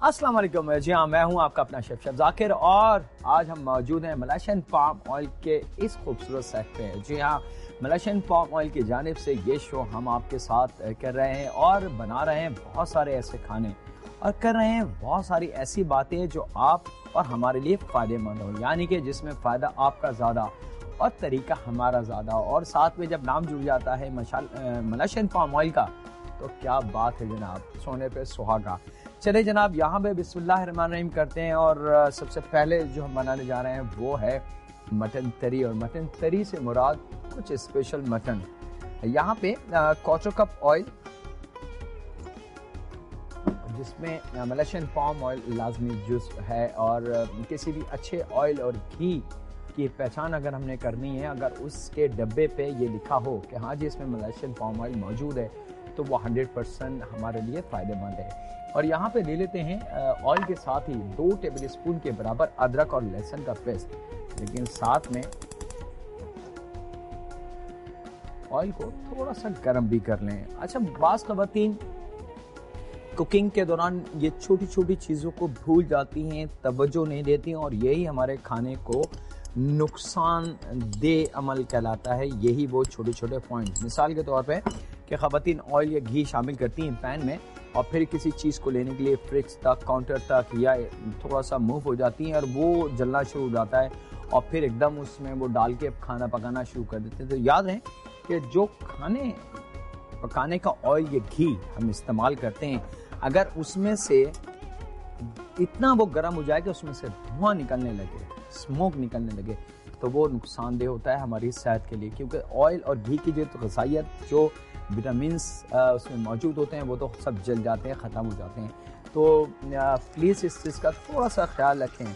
अस्सलाम वालेकुम। जी हाँ, मैं हूँ आपका अपना शेफ जाकिर और आज हम मौजूद हैं मलेशियन पाम ऑयल के इस खूबसूरत सेट पे। जी हाँ, मलेशियन पाम ऑयल की जानिब से ये शो हम आपके साथ कर रहे हैं और बना रहे हैं बहुत सारे ऐसे खाने और कर रहे हैं बहुत सारी ऐसी बातें जो आप और हमारे लिए फ़ायदेमंद हो, यानी कि जिसमें फ़ायदा आपका ज़्यादा और तरीका हमारा ज़्यादा। और साथ में जब नाम जुड़ जाता है मलेशियन पाम ऑयल का तो क्या बात है जनाब, सोने पे सुहागा। चले जनाब, यहाँ पे बिस्मिल्लाहिर्रहमानिर्रहीम करते हैं और सबसे पहले जो हम बनाने जा रहे हैं वो है मटन तरी। और मटन तरी से मुराद कुछ स्पेशल मटन। यहाँ पे क्वार्टर कप ऑयल, जिसमें मलेशियन पाम ऑयल लाजमी जुज़ है। और किसी भी अच्छे ऑयल और घी की पहचान अगर हमने करनी है, अगर उसके डब्बे पे ये लिखा हो कि हाँ जी इसमें मलेशियन पाम ऑयल मौजूद है, तो वो 100% हमारे लिए फ़ायदेमंद है। और यहाँ पे ले लेते हैं ऑयल के साथ ही 2 टेबल स्पून के बराबर अदरक और लहसुन का पेस्ट, लेकिन साथ में ऑयल को थोड़ा सा गर्म भी कर लें। अच्छा, बाज़ ख़वातीन कुकिंग के दौरान ये छोटी छोटी चीज़ों को भूल जाती हैं, तवज्जो नहीं देती हैं और यही हमारे खाने को नुकसान दे अमल कहलाता है। यही वो छोटे छोटे पॉइंट्स, मिसाल के तौर पे कि ख़वातीन ऑयल या घी शामिल करती हैं पैन में और फिर किसी चीज़ को लेने के लिए फ्रिज तक, काउंटर तक या थोड़ा सा मूव हो जाती हैं और वो जलना शुरू हो जाता है और फिर एकदम उसमें वो डाल के खाना पकाना शुरू कर देते हैं। तो याद रहे कि जो खाने पकाने का ऑयल या घी हम इस्तेमाल करते हैं, अगर उसमें से इतना वो गर्म हो जाए कि उसमें से धुआं निकलने लगे, स्मोक निकलने लगे, तो वो नुकसानदेह होता है हमारी सेहत के लिए। क्योंकि ऑयल और घी की जो ग़िज़ाइयत, जो विटामिन्स उसमें मौजूद होते हैं, वो तो सब जल जाते हैं, ख़त्म हो जाते हैं। तो प्लीज़ इस चीज़ का थोड़ा सा ख्याल रखें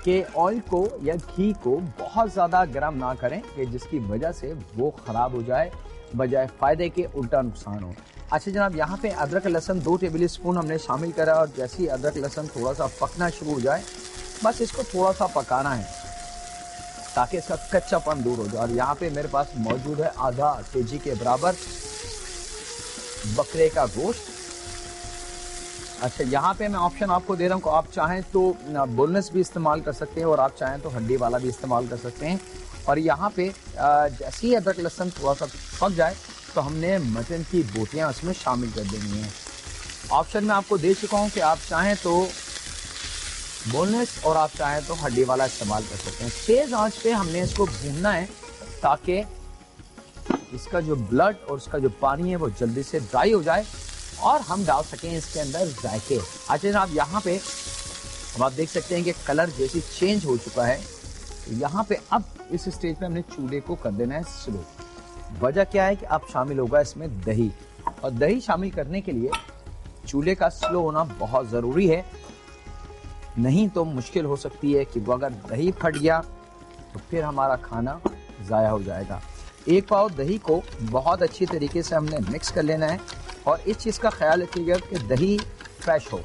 कि ऑयल को या घी को बहुत ज़्यादा गर्म ना करें कि जिसकी वजह से वो ख़राब हो जाए, बजाय फ़ायदे के उल्टा नुकसान हो। अच्छा जनाब, यहाँ पे अदरक लहसुन 2 टेबल स्पून हमने शामिल करा और जैसे ही अदरक लहसुन थोड़ा सा पकना शुरू हो जाए, बस इसको थोड़ा सा पकाना है ताकि इसका कच्चापन दूर हो जाए। और यहाँ पे मेरे पास मौजूद है आधा केजी के बराबर बकरे का गोश्त। अच्छा, यहाँ पे मैं ऑप्शन आपको दे रहा हूँ कि आप चाहें तो बोनलेस भी इस्तेमाल कर सकते हैं और आप चाहें तो हड्डी वाला भी इस्तेमाल कर सकते हैं। और यहाँ पे जैसे ही अदरक लहसुन थोड़ा सा पक जाए तो हमने मटन की बोटियाँ उसमें शामिल कर देनी हैं। ऑप्शन में आपको दे चुका हूँ कि आप चाहें तो बोनलेस और आप चाहें तो हड्डी वाला इस्तेमाल कर सकते हैं। तेज आंच पे हमने इसको भूनना है ताकि इसका जो ब्लड और उसका जो पानी है वो जल्दी से ड्राई हो जाए और हम डाल सकें इसके अंदर जायके। अच्छा जनाब, यहाँ पे अब आप देख सकते हैं कि कलर जैसे चेंज हो चुका है। तो यहाँ पे अब इस स्टेज पे हमने चूल्हे को कर देना है स्लो। वजह क्या है कि अब शामिल होगा इसमें दही, और दही शामिल करने के लिए चूल्हे का स्लो होना बहुत ज़रूरी है, नहीं तो मुश्किल हो सकती है कि वो अगर दही फट गया तो फिर हमारा खाना ज़ाया हो जाएगा। 1 पाव दही को बहुत अच्छी तरीके से हमने मिक्स कर लेना है और इस चीज़ का ख्याल रखिएगा कि दही फ्रेश हो।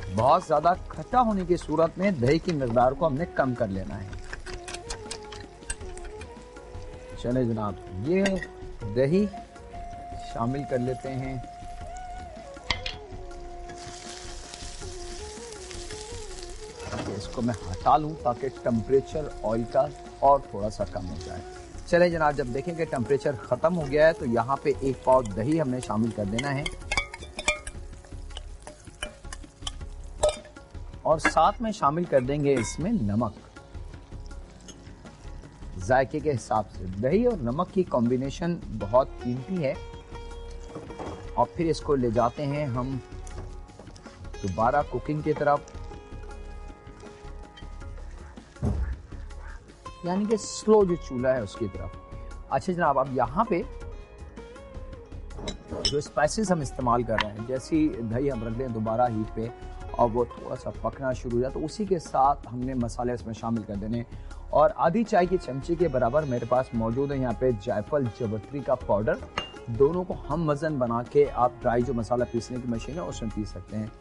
बहुत ज़्यादा खट्टा होने की सूरत में दही की मकदार को हमने कम कर लेना है। चले जनाब, ये दही शामिल कर लेते हैं। इसको मैं हटा लूं ताकि टेम्परेचर ऑयल का और थोड़ा सा कम हो जाए। चले जनाब, जब देखें कि टेम्परेचर ख़त्म हो गया है तो यहाँ पे 1 पाव दही हमने शामिल कर देना है और साथ में शामिल कर देंगे इसमें नमक जायके के हिसाब से। दही और नमक की कॉम्बिनेशन बहुत कीमती है। और फिर इसको ले जाते हैं हम दोबारा कुकिंग की तरफ, यानी कि स्लो जो चूल्हा है उसकी तरफ। अच्छा जनाब, अब यहाँ पे जो स्पाइसेस हम इस्तेमाल कर रहे हैं, जैसी दही हम रख दें दोबारा हीट पे और वो थोड़ा सा पकना शुरू हो जाए तो उसी के साथ हमने मसाले इसमें शामिल कर देने। और आधी चाय की चमची के बराबर मेरे पास मौजूद है यहाँ पे जायफल जवत्री का पाउडर। दोनों को हम वज़न बना के आप ड्राई जो मसाला पीसने की मशीन है उसमें पीस सकते हैं।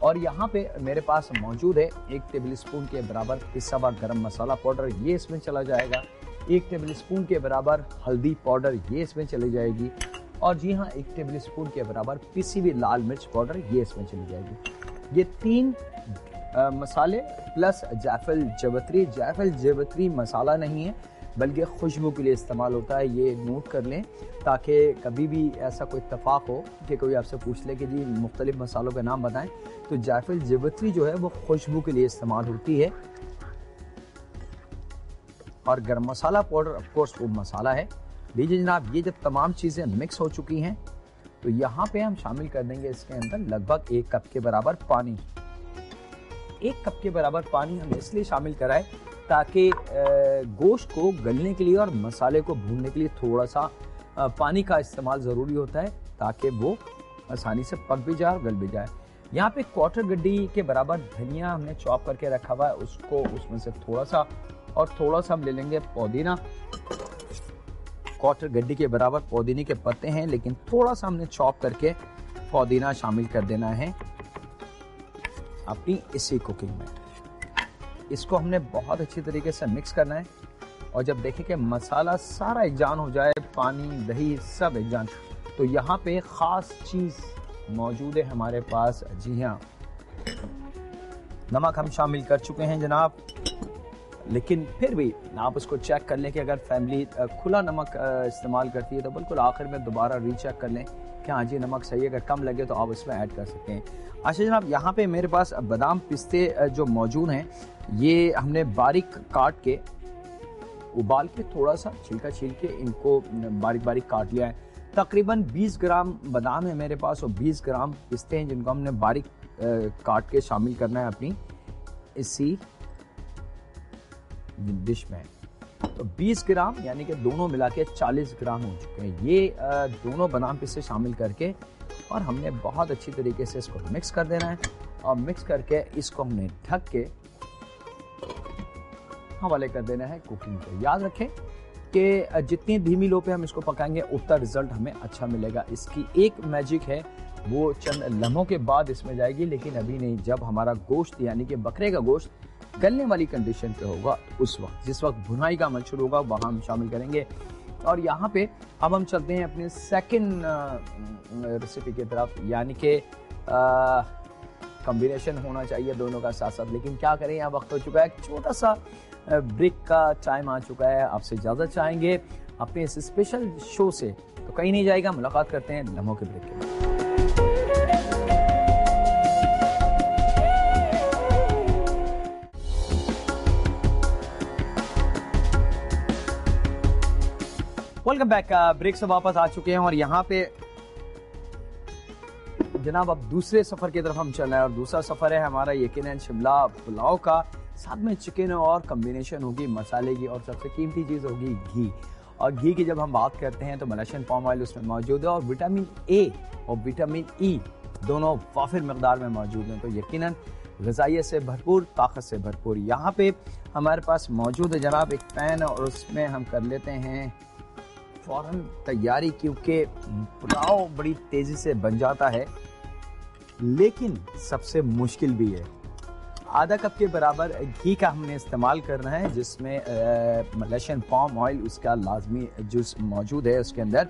और यहाँ पे मेरे पास मौजूद है 1 टेबल स्पून के बराबर पिसा हुआ गरम मसाला पाउडर, ये इसमें चला जाएगा। 1 टेबल स्पून के बराबर हल्दी पाउडर, ये इसमें चली जाएगी। और जी हाँ, 1 टेबल स्पून के बराबर पिसी हुई लाल मिर्च पाउडर, ये इसमें चली जाएगी। ये 3 मसाले प्लस जायफल जावित्री। जायफल जावित्री मसाला नहीं है बल्कि खुशबू के लिए इस्तेमाल होता है, ये नोट कर लें ताकि कभी भी ऐसा कोई इत्तेफाक हो कि कोई आपसे पूछ ले कि जी मुख्तलिफ मसालों के नाम बताएं, तो जायफल जावित्री जो है वो खुशबू के लिए इस्तेमाल होती है। और गरम मसाला पाउडर ऑफ कोर्स वो मसाला है। लीजिए जनाब, ये जब तमाम चीज़ें मिक्स हो चुकी हैं तो यहाँ पे हम शामिल कर देंगे इसके अंदर लगभग 1 कप के बराबर पानी। 1 कप के बराबर पानी हम इसलिए शामिल कराएं ताकि गोश्त को गलने के लिए और मसाले को भूनने के लिए थोड़ा सा पानी का इस्तेमाल ज़रूरी होता है ताकि वो आसानी से पक भी जाए और गल भी जाए। यहाँ पे 1/4 गड्डी के बराबर धनिया हमने चॉप करके रखा हुआ है, उसको उसमें से थोड़ा सा हम ले लेंगे पुदीना। 1/4 गड्डी के बराबर पुदीने के पत्ते हैं, लेकिन थोड़ा सा हमने चॉप करके पुदीना शामिल कर देना है अपनी इसी कुकिंग में। इसको हमने बहुत अच्छी तरीके से मिक्स करना है और जब देखें कि मसाला सारा एकजान हो जाए, पानी दही सब एकजान, तो यहाँ पे ख़ास चीज़ मौजूद है हमारे पास। जी हाँ, नमक हम शामिल कर चुके हैं जनाब, लेकिन फिर भी आप उसको चेक कर लें कि अगर फैमिली खुला नमक इस्तेमाल करती है तो बिल्कुल आखिर में दोबारा रीचेक कर लें कि हाँ जी नमक सही है। अगर कम लगे तो आप उसमें ऐड कर सकते हैं। अच्छा जनाब, यहाँ पे मेरे पास बादाम पिस्ते जो मौजूद हैं, ये हमने बारीक काट के उबाल के थोड़ा सा छिलका छील के इनको बारीक बारीक काट लिया है। तकरीबन 20 ग्राम बादाम है मेरे पास और 20 ग्राम पिस्ते हैं जिनको हमने बारीक काट के शामिल करना है अपनी इसी डिश में। तो 20 ग्राम यानी कि दोनों मिला के 40 ग्राम हो चुके हैं। ये दोनों बादाम पिस्ते शामिल करके और हमने बहुत अच्छी तरीके से इसको मिक्स कर देना है और मिक्स करके इसको हमने ढक के हवाले कर देना है कुकिंग को। याद रखें कि जितनी धीमी लो पे हम इसको पकाएंगे उतना रिजल्ट हमें अच्छा मिलेगा। इसकी एक मैजिक है, वो चंद लम्हों के बाद इसमें जाएगी, लेकिन अभी नहीं। जब हमारा गोश्त यानी कि बकरे का गोश्त गलने वाली कंडीशन पे होगा उस वक्त, जिस वक्त भुनाई का अमल शुरू होगा, वहाँ हम शामिल करेंगे। और यहाँ पे अब हम चलते हैं अपने सेकंड रेसिपी की तरफ, यानी कि कॉम्बिनेशन होना चाहिए दोनों का साथ साथ। लेकिन क्या करें, यहाँ वक्त हो चुका है, छोटा सा ब्रेक का टाइम आ चुका है। आपसे इजाज़त चाहेंगे अपने इस स्पेशल शो से, तो कहीं नहीं जाएगा। मुलाकात करते हैं लम्हों के ब्रेक के बाद। Welcome back. ब्रेक से वापस आ चुके हैं और यहाँ पे जनाब अब दूसरे सफर की तरफ हम चल रहे हैं और दूसरा सफर है हमारा यकीनन शिमला पुलाव का। साथ में चिकन और कॉम्बिनेशन होगी मसाले की और सबसे कीमती चीज़ होगी घी। और घी की जब हम बात करते हैं तो मलेशियन पाम ऑयल उसमें मौजूद है और विटामिन ए और विटामिन ई दोनों वाफिर मकदार में मौजूद हैं। तो यकीनन ग़िज़ाइयत से भरपूर, ताकत से भरपूर। यहाँ पे हमारे पास मौजूद है जनाब एक पैन और उसमें हम कर लेते हैं फ़ौरन तैयारी, क्योंकि पुलाव बड़ी तेज़ी से बन जाता है लेकिन सबसे मुश्किल भी है। आधा कप के बराबर घी का हमने इस्तेमाल करना है, जिसमें मलेशियन पाम ऑयल उसका लाजमी जूस मौजूद है उसके अंदर।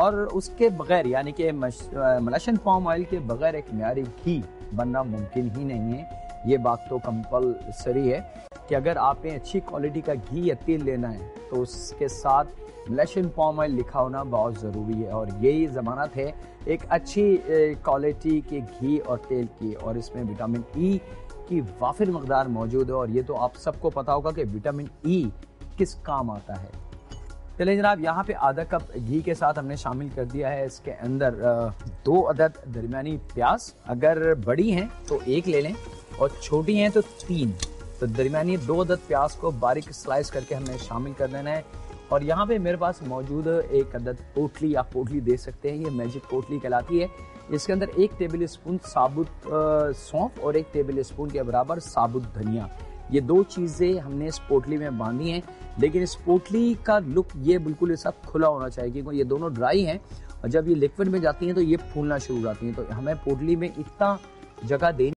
और उसके बगैर यानी कि मलेशियन पाम ऑयल के बगैर एक मियारी घी बनना मुमकिन ही नहीं है। ये बात तो कंपलसरी है कि अगर आपने अच्छी क्वालिटी का घी या तेल लेना है तो उसके साथ मलेशियन पाम ऑयल लिखा होना बहुत ज़रूरी है। और यही ज़मानत है एक अच्छी क्वालिटी के घी और तेल की। और इसमें विटामिन ई की वाफिर मकदार मौजूद है और ये तो आप सबको पता होगा कि विटामिन ई किस काम आता है। चलिए जनाब, यहाँ पे आधा कप घी के साथ हमने शामिल कर दिया है इसके अंदर 2 अदद दरमियानी प्याज। अगर बड़ी हैं तो 1 ले लें और छोटी हैं तो 3। तो दरमियानी 2 अदद प्याज को बारीक स्लाइस करके हमने शामिल कर देना है। और यहाँ पे मेरे पास मौजूद 1 अदद पोटली, आप पोटली दे सकते हैं, ये मैजिक पोटली कहलाती है। इसके अंदर 1 टेबल स्पून साबुत सौंफ और 1 टेबल स्पून के बराबर साबुत धनिया, ये 2 चीज़ें हमने इस पोटली में बांधी हैं। लेकिन इस पोटली का लुक ये बिल्कुल ऐसा खुला होना चाहिए, क्योंकि ये दोनों ड्राई हैं और जब ये लिक्विड में जाती हैं तो ये फूलना शुरू हो जाती हैं। तो हमें पोटली में इतना जगह देनी